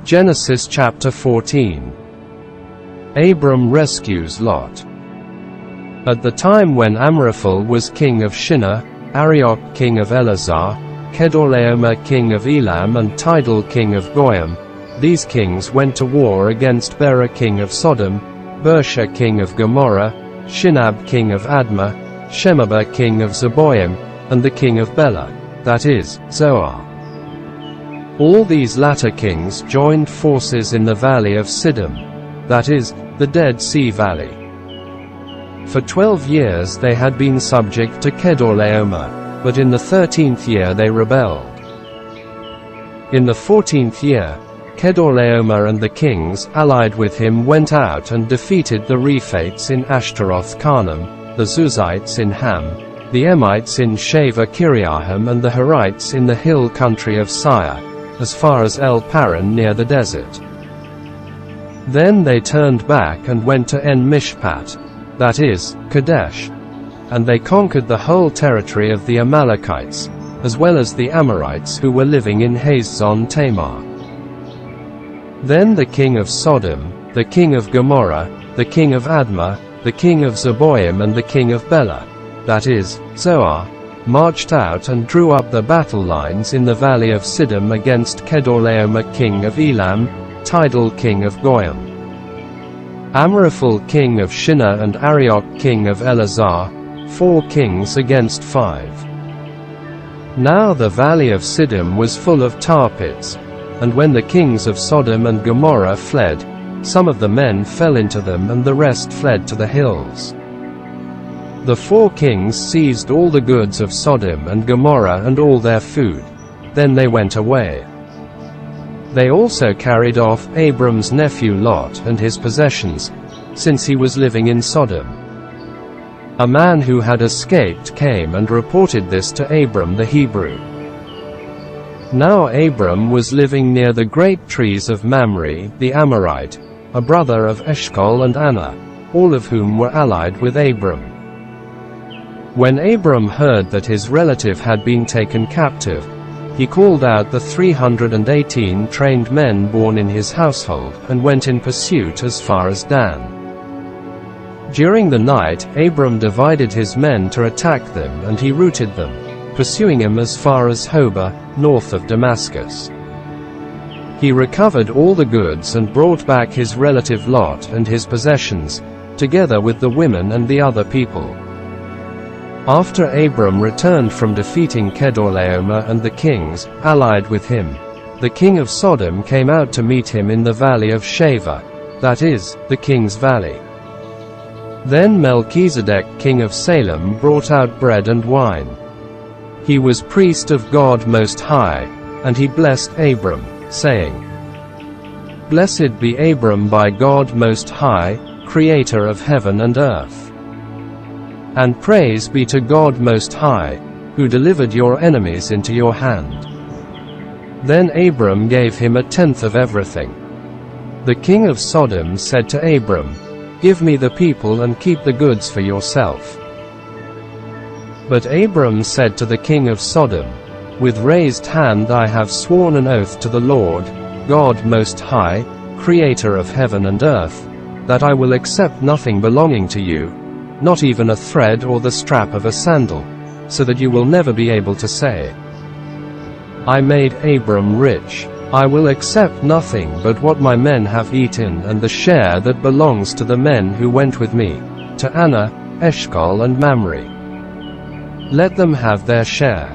Genesis chapter 14. Abram rescues Lot. At the time when Amraphel was king of Shinar, Arioch king of Elazar, Kedorlaomer king of Elam and Tidal king of Goyim, these kings went to war against Bera king of Sodom, Bersha king of Gomorrah, Shinab king of Admah, Shemaba king of Zeboim, and the king of Bela, that is, Zoar. All these latter kings joined forces in the valley of Siddim, that is, the Dead Sea Valley. For 12 years they had been subject to Kedorlaomer, but in the 13th year they rebelled. In the 14th year, Kedorlaomer and the kings allied with him went out and defeated the Rephates in Ashtaroth Karnaim, the Zuzites in Ham, the Emites in Shaveh Kiriahim and the Horites in the hill country of Seir, as far as El Paran near the desert. Then they turned back and went to En Mishpat, that is, Kadesh, and they conquered the whole territory of the Amalekites, as well as the Amorites who were living in Hazazon Tamar. Then the king of Sodom, the king of Gomorrah, the king of Admah, the king of Zeboim and the king of Bela, that is, Zoar, marched out and drew up the battle lines in the valley of Siddim against Kedorlaomer king of Elam, Tidal king of Goyim, Amraphel king of Shinar and Arioch king of Elazar, 4 kings against 5. Now the valley of Siddim was full of tar pits, and when the kings of Sodom and Gomorrah fled, some of the men fell into them and the rest fled to the hills. The 4 kings seized all the goods of Sodom and Gomorrah and all their food. Then they went away. They also carried off Abram's nephew Lot and his possessions, since he was living in Sodom. A man who had escaped came and reported this to Abram the Hebrew. Now Abram was living near the great trees of Mamre, the Amorite, a brother of Eshcol and Anna, all of whom were allied with Abram. When Abram heard that his relative had been taken captive, he called out the 318 trained men born in his household, and went in pursuit as far as Dan. During the night, Abram divided his men to attack them, and he routed them, pursuing him as far as Hobah, north of Damascus. He recovered all the goods and brought back his relative Lot and his possessions, together with the women and the other people. After Abram returned from defeating Kedorlaomer and the kings allied with him, the king of Sodom came out to meet him in the valley of Shaveh, that is, the king's valley. Then Melchizedek king of Salem brought out bread and wine. He was priest of God Most High, and he blessed Abram, saying, "Blessed be Abram by God Most High, creator of heaven and earth. And praise be to God Most High, who delivered your enemies into your hand." Then Abram gave him 1/10 of everything. The king of Sodom said to Abram, "Give me the people and keep the goods for yourself." But Abram said to the king of Sodom, "With raised hand I have sworn an oath to the Lord, God Most High, creator of heaven and earth, that I will accept nothing belonging to you, not even a thread or the strap of a sandal, so that you will never be able to say, 'I made Abram rich.' I will accept nothing but what my men have eaten and the share that belongs to the men who went with me, to Anna, Eshcol and Mamre. Let them have their share."